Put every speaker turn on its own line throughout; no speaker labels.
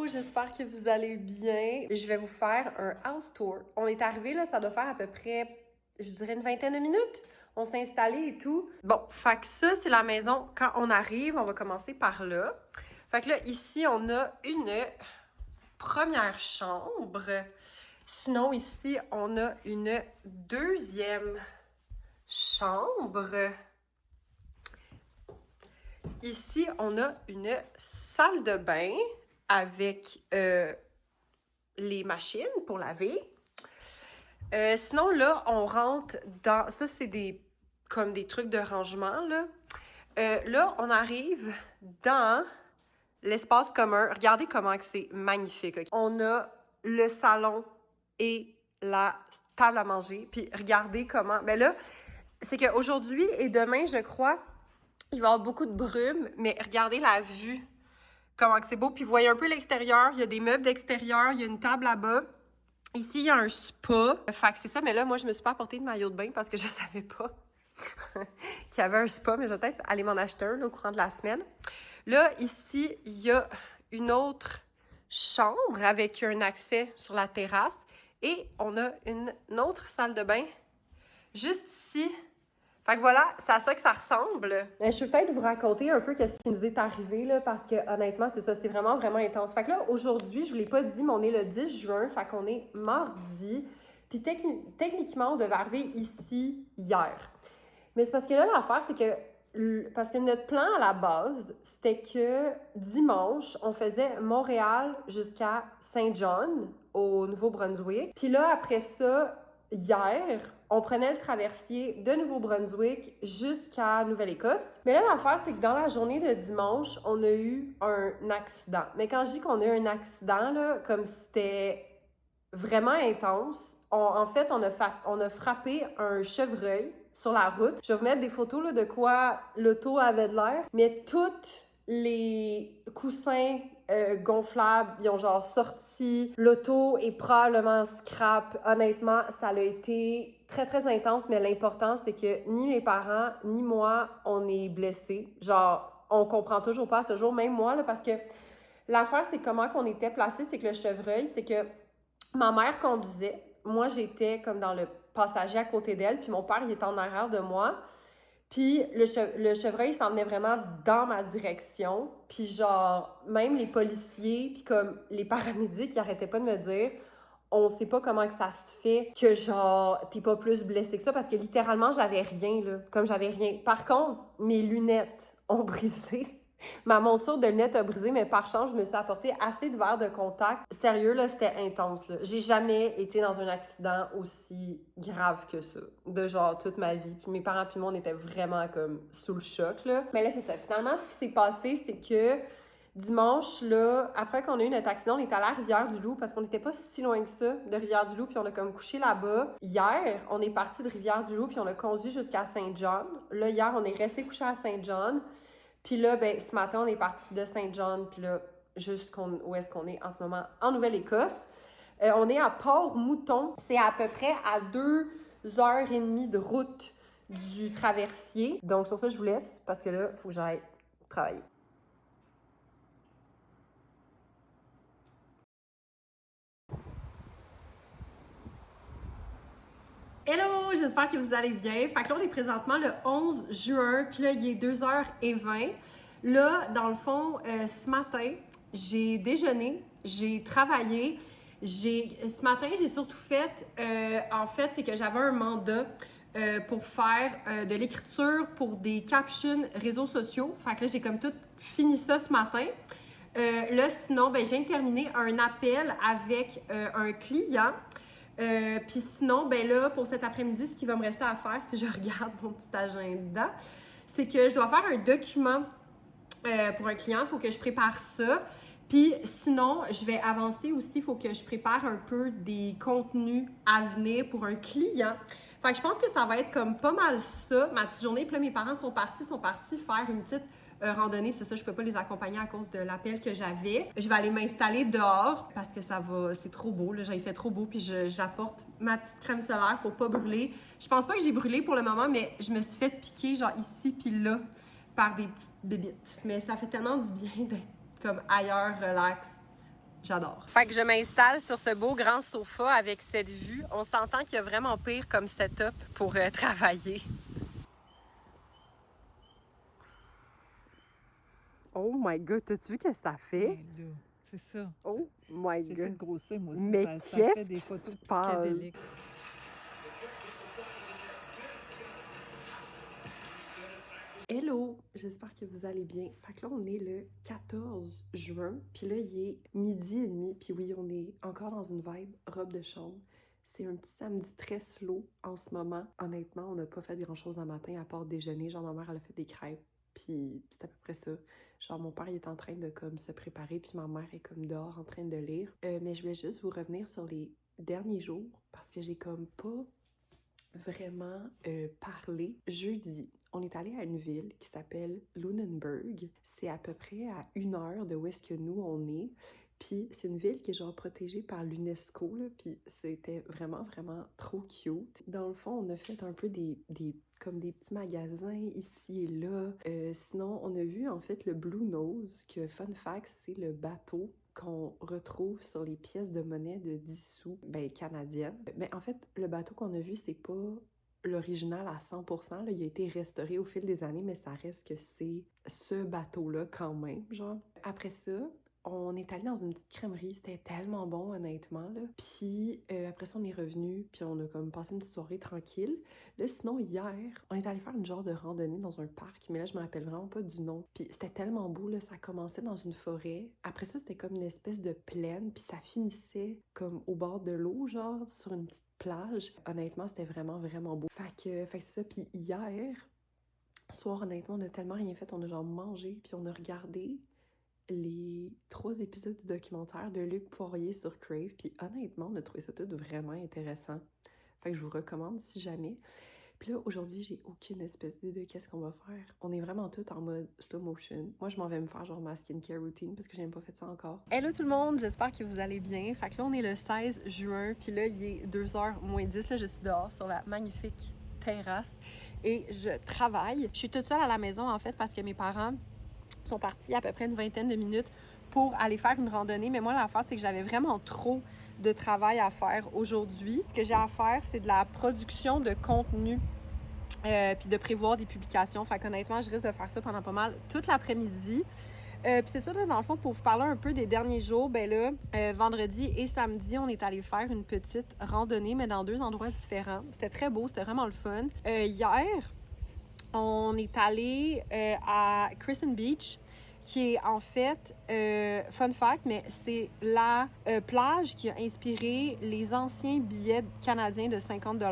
J'espère que vous allez bien. Je vais vous faire un house tour. On est arrivé là, ça doit faire à peu près, je dirais une vingtaine de minutes. On s'est installé et tout. Bon, fait que ça, c'est la maison. Quand on arrive, on va commencer par là. Fait que là, ici, on a une première chambre. Sinon, ici, on a une deuxième chambre. Ici, on a une salle de bain avec les machines pour laver. Sinon, là, on rentre dans... Ça, c'est comme des trucs de rangement, là. Là, on arrive dans l'espace commun. Regardez comment c'est magnifique. Okay? On a le salon et la table à manger. Puis regardez comment... Ben là, c'est qu'aujourd'hui et demain, je crois, il va y avoir beaucoup de brume, mais regardez la vue. Comment que c'est beau. Puis vous voyez un peu l'extérieur. Il y a des meubles d'extérieur. Il y a une table là-bas. Ici, il y a un spa. Fait que c'est ça. Mais là, moi, je me suis pas apporté de maillot de bain parce que je savais pas qu'il y avait un spa. Mais je vais peut-être aller m'en acheter un là, au courant de la semaine. Là, ici, il y a une autre chambre avec un accès sur la terrasse. Et on a une autre salle de bain juste ici. Fait que voilà, c'est à ça que ça ressemble. Je peux peut-être vous raconter un peu qu'est-ce qui nous est arrivé, là, parce que honnêtement, c'est ça, c'est vraiment, vraiment intense. Fait que là, aujourd'hui, je vous l'ai pas dit, mais on est le 10 juin, fait qu'on est mardi. Puis techniquement, on devait arriver ici hier. Mais c'est parce que là, l'affaire, c'est que, parce que notre plan à la base, c'était que dimanche, on faisait Montréal jusqu'à Saint-John, au Nouveau-Brunswick. Puis là, après ça, hier, on prenait le traversier de Nouveau-Brunswick jusqu'à Nouvelle-Écosse. Mais là, l'affaire, c'est que dans la journée de dimanche, on a eu un accident. Mais quand je dis qu'on a eu un accident, là, comme c'était vraiment intense, en fait, on a frappé un chevreuil sur la route. Je vais vous mettre des photos là, de quoi l'auto avait de l'air. Mais toutes les coussins gonflables, ils ont genre sorti. L'auto est probablement scrap. Honnêtement, ça a été très, très intense, mais l'important, c'est que ni mes parents, ni moi, on est blessés. Genre, on comprend toujours pas à ce jour, même moi, là, parce que l'affaire, c'est comment qu'on était placés, c'est que le chevreuil, c'est que ma mère conduisait. Moi, j'étais comme dans le passager à côté d'elle, puis mon père, il était en arrière de moi. Puis le chevreuil s'en venait vraiment dans ma direction. Puis genre, même les policiers, puis comme les paramédics, ils arrêtaient pas de me dire on sait pas comment que ça se fait que genre, t'es pas plus blessé que ça, parce que littéralement, j'avais rien, là. Comme j'avais rien. Par contre, mes lunettes ont brisé. Ma monture de lunettes a brisé, mais par chance, je me suis apporté assez de verres de contact. Sérieux, là, c'était intense, là. J'ai jamais été dans un accident aussi grave que ça, de genre toute ma vie. Puis mes parents puis moi, on était vraiment comme sous le choc, là. Mais là, c'est ça. Finalement, ce qui s'est passé, c'est que dimanche, là, après qu'on a eu notre accident, on est allé à Rivière-du-Loup parce qu'on n'était pas si loin que ça de Rivière-du-Loup, puis on a comme couché là-bas. Hier, on est parti de Rivière-du-Loup, puis on a conduit jusqu'à Saint-John. Là, hier, on est resté couché à Saint-John. Puis là, ben, ce matin, on est parti de Saint-John, puis là, où est-ce qu'on est en ce moment? En Nouvelle-Écosse. On est à Port-Mouton. C'est à peu près à 2h30 de route du traversier. Donc, sur ça, je vous laisse, parce que là, il faut que j'aille travailler. Hello, j'espère que vous allez bien. Fait que là, on est présentement le 11 juin, puis là, il est 2h20. Là, dans le fond, ce matin, j'ai déjeuné, j'ai travaillé. Ce matin, j'ai surtout fait, en fait, c'est que j'avais un mandat pour faire de l'écriture pour des captions réseaux sociaux. Fait que là, j'ai comme tout fini ça ce matin. Là, sinon, ben, je viens de terminer un appel avec un client. Puis sinon, ben là, pour cet après-midi, ce qui va me rester à faire, si je regarde mon petit agenda, c'est que je dois faire un document pour un client. Il faut que je prépare ça. Puis sinon, je vais avancer aussi. Il faut que je prépare un peu des contenus à venir pour un client. Fait que je pense que ça va être comme pas mal ça, ma petite journée. Puis là, mes parents sont partis faire une petite randonnée. C'est ça, je peux pas les accompagner à cause de l'appel que j'avais. Je vais aller m'installer dehors parce que c'est trop beau. Là, il fait trop beau. Puis j'apporte ma petite crème solaire pour pas brûler. Je pense pas que j'ai brûlé pour le moment, mais je me suis fait piquer genre ici puis là par des petites bébites. Mais ça fait tellement du bien d'être comme ailleurs, relax.
J'adore.
Fait que je m'installe sur ce beau grand sofa avec cette vue. On s'entend qu'il y a vraiment pire comme setup pour travailler. Oh my God, t'as-tu vu qu'est-ce que ça fait?
Ben là, c'est ça.
Oh my
J'essaie de
God.
grossir, moi aussi.
Mais
Ça fait
qu'est-ce
des
qui
photos
se passe?
psychédéliques.
Hello, j'espère que vous allez bien. Fait que là, on est le 14 juin, puis là, il est 12h30, puis oui, on est encore dans une vibe robe de chambre. C'est un petit samedi très slow en ce moment. Honnêtement, on n'a pas fait grand-chose un matin à part déjeuner. Genre, ma mère, elle a fait des crêpes, puis c'est à peu près ça. Genre, mon père, il est en train de comme se préparer, puis ma mère est comme dehors en train de lire. Mais je voulais juste vous revenir sur les derniers jours, parce que j'ai comme pas vraiment parlé. Jeudi, on est allé à une ville qui s'appelle Lunenburg. C'est à peu près à 1 heure de où est-ce que nous, on est. Puis c'est une ville qui est genre protégée par l'UNESCO, là, puis c'était vraiment, vraiment trop cute. Dans le fond, on a fait un peu comme des petits magasins ici et là. Sinon, on a vu en fait le Blue Nose, que fun fact, c'est le bateau qu'on retrouve sur les pièces de monnaie de 10 sous, ben canadiennes. Mais en fait, le bateau qu'on a vu, c'est pas l'original à 100%, là, il a été restauré au fil des années, mais ça reste que c'est ce bateau-là quand même, genre. Après ça, on est allé dans une petite crèmerie, c'était tellement bon honnêtement, là. Puis après ça, on est revenu, puis on a comme passé une petite soirée tranquille. Là, sinon, hier, on est allé faire une genre de randonnée dans un parc, mais là, je me rappelle vraiment pas du nom. Puis c'était tellement beau, là, ça commençait dans une forêt. Après ça, c'était comme une espèce de plaine, puis ça finissait comme au bord de l'eau, genre, sur une petite plage. Honnêtement, c'était vraiment, vraiment beau. Fait que c'est ça. Puis hier, soir, honnêtement, on a tellement rien fait. On a genre mangé, puis on a regardé les 3 épisodes du documentaire de Luc Poirier sur Crave, puis honnêtement, on a trouvé ça tout vraiment intéressant. Fait que je vous recommande si jamais. Puis là, aujourd'hui, j'ai aucune espèce d'idée de qu'est-ce qu'on va faire. On est vraiment tout en mode slow motion. Moi, je m'en vais me faire genre ma skincare routine parce que j'ai même pas fait ça encore. Hello tout le monde, j'espère que vous allez bien. Fait que là, on est le 16 juin, puis là, il est 2h moins 10. Là, je suis dehors sur la magnifique terrasse et je travaille. Je suis toute seule à la maison, en fait, parce que mes parents sont partis à peu près une vingtaine de minutes pour aller faire une randonnée. Mais moi, l'affaire, c'est que j'avais vraiment trop de travail à faire aujourd'hui. Ce que j'ai à faire, c'est de la production de contenu puis de prévoir des publications. Fait qu'honnêtement, je risque de faire ça pendant pas mal toute l'après-midi. Puis c'est ça, là, dans le fond, pour vous parler un peu des derniers jours, ben là, vendredi et samedi, on est allé faire une petite randonnée, mais dans 2 endroits différents. C'était très beau, c'était vraiment le fun. Hier, on est allé à Crescent Beach, qui est en fait, fun fact, mais c'est la plage qui a inspiré les anciens billets canadiens de 50 $.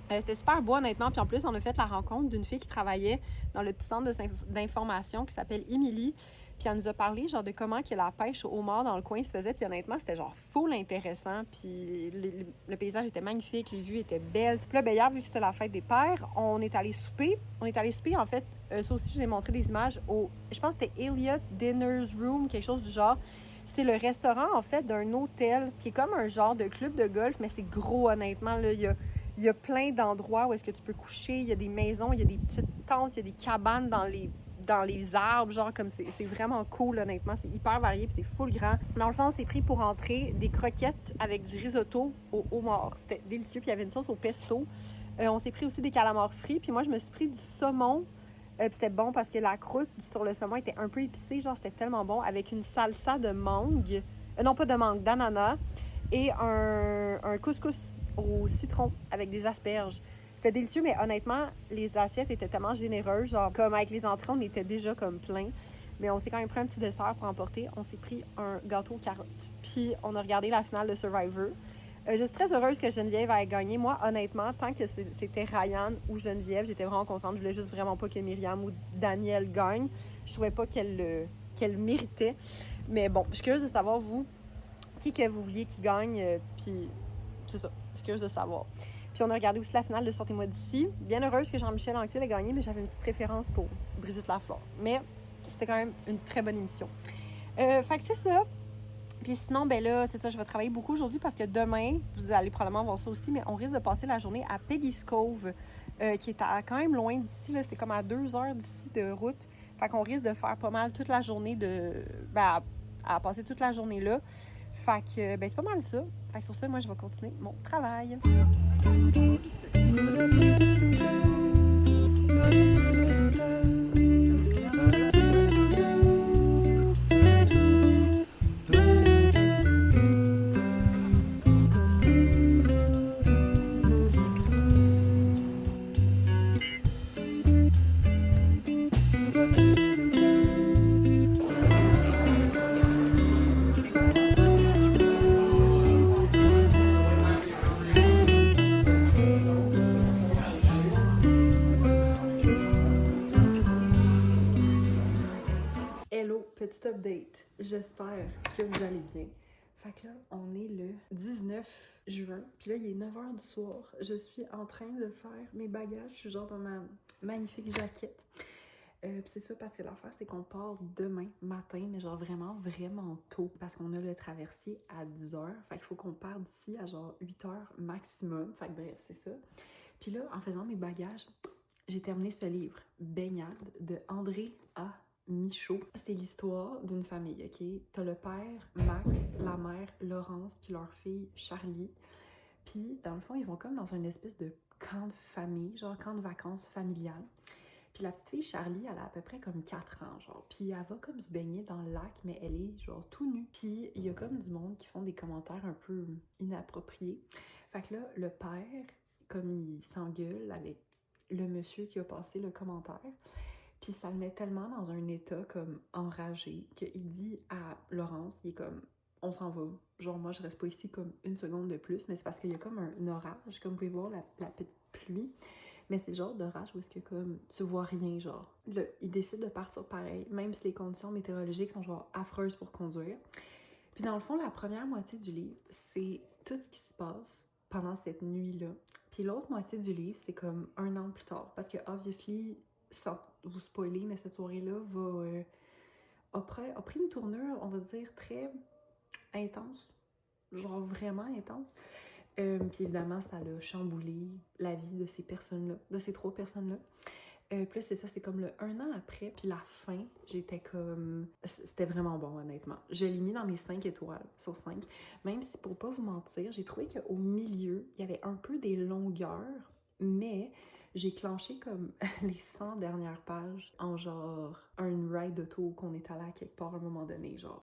C'était super beau, honnêtement. Puis en plus, on a fait la rencontre d'une fille qui travaillait dans le petit centre d'information qui s'appelle Émilie. Puis elle nous a parlé genre de comment que la pêche au homard dans le coin se faisait. Puis honnêtement, c'était genre full intéressant. Puis le paysage était magnifique, les vues étaient belles. Puis là, ben, hier, vu que c'était la fête des pères, on est allé souper. On est allé souper, en fait, ça aussi, je vous ai montré des images au, je pense que c'était Elliott Dinner's Room, quelque chose du genre. C'est le restaurant, en fait, d'un hôtel qui est comme un genre de club de golf, mais c'est gros, honnêtement. Là, il y a plein d'endroits où est-ce que tu peux coucher. Il y a des maisons, il y a des petites tentes, il y a des cabanes dans les arbres, genre comme c'est vraiment cool, honnêtement. C'est hyper varié puis c'est full grand. Dans le fond, on s'est pris pour entrer des croquettes avec du risotto au homard. C'était délicieux, puis il y avait une sauce au pesto. On s'est pris aussi des calamars frits, puis moi, je me suis pris du saumon. Puis c'était bon parce que la croûte sur le saumon était un peu épicée, genre c'était tellement bon, avec une salsa de mangue, non pas de mangue, d'ananas, et un couscous au citron avec des asperges. C'était délicieux, mais honnêtement, les assiettes étaient tellement généreuses. Genre, comme avec les entrées, on était déjà comme plein. Mais on s'est quand même pris un petit dessert pour emporter. On s'est pris un gâteau aux carottes. Puis, on a regardé la finale de Survivor. Je suis très heureuse que Geneviève ait gagné. Moi, honnêtement, tant que c'était Ryan ou Geneviève, j'étais vraiment contente. Je voulais juste vraiment pas que Myriam ou Daniel gagnent. Je trouvais pas qu'elle méritait. Mais bon, je suis curieuse de savoir, vous, qui que vous vouliez qui gagne. Puis, c'est ça. Je suis curieuse de savoir. Puis on a regardé aussi la finale de Sortez-moi d'ici. Bien heureuse que Jean-Michel Anctil ait gagné, mais j'avais une petite préférence pour Brigitte Lafleur. Mais c'était quand même une très bonne émission. Fait que c'est ça. Puis sinon, ben là, c'est ça, je vais travailler beaucoup aujourd'hui parce que demain, vous allez probablement voir ça aussi, mais on risque de passer la journée à Peggy's Cove, qui est quand même loin d'ici, là, c'est comme à 2 heures d'ici de route. Fait qu'on risque de faire pas mal toute la journée à passer toute la journée là. Fait que, ben, c'est pas mal ça. Fait que sur ça, moi, je vais continuer mon travail. Hello, petit update. J'espère que vous allez bien. Fait que là, on est le 19 juin, puis là, il est 9h du soir. Je suis en train de faire mes bagages. Je suis genre dans ma magnifique jaquette. Puis c'est ça parce que l'affaire, c'est qu'on part demain matin, mais genre vraiment, vraiment tôt. Parce qu'on a le traversier à 10h. Fait qu'il faut qu'on parte d'ici à genre 8h maximum. Fait que bref, c'est ça. Puis là, en faisant mes bagages, j'ai terminé ce livre, Baignade, de André A. Michaud. C'est l'histoire d'une famille, ok? T'as le père, Max, la mère, Laurence, puis leur fille, Charlie. Puis, dans le fond, ils vont comme dans une espèce de camp de famille, genre camp de vacances familial. Puis la petite fille, Charlie, elle a à peu près comme 4 ans, genre. Puis elle va comme se baigner dans le lac, mais elle est genre tout nue. Puis il y a comme du monde qui font des commentaires un peu inappropriés. Fait que là, le père, comme il s'engueule avec le monsieur qui a passé le commentaire, puis ça le met tellement dans un état comme enragé qu'il dit à Laurence, il est comme « on s'en va, genre moi je reste pas ici comme une seconde de plus », mais c'est parce qu'il y a comme un orage, comme vous pouvez voir la petite pluie, mais c'est le genre d'orage où est-ce que comme tu vois rien, genre. Là, il décide de partir pareil, même si les conditions météorologiques sont genre affreuses pour conduire. Puis dans le fond, la première moitié du livre, c'est tout ce qui se passe pendant cette nuit-là. Puis l'autre moitié du livre, c'est comme 1 an plus tard, parce que obviously, sans vous spoiler, mais cette soirée-là a pris une tournure, on va dire, très intense. Genre vraiment intense. Puis évidemment, ça a chamboulé la vie de ces personnes-là, de ces 3 personnes-là. Puis c'est ça, c'est comme le 1 an après, puis la fin, j'étais comme... C'était vraiment bon, honnêtement. Je l'ai mis dans mes 5 étoiles sur 5. Même si, pour pas vous mentir, j'ai trouvé qu'au milieu, il y avait un peu des longueurs, mais j'ai clenché comme les 100 dernières pages en genre un ride d'auto qu'on est allé à quelque part à un moment donné, genre.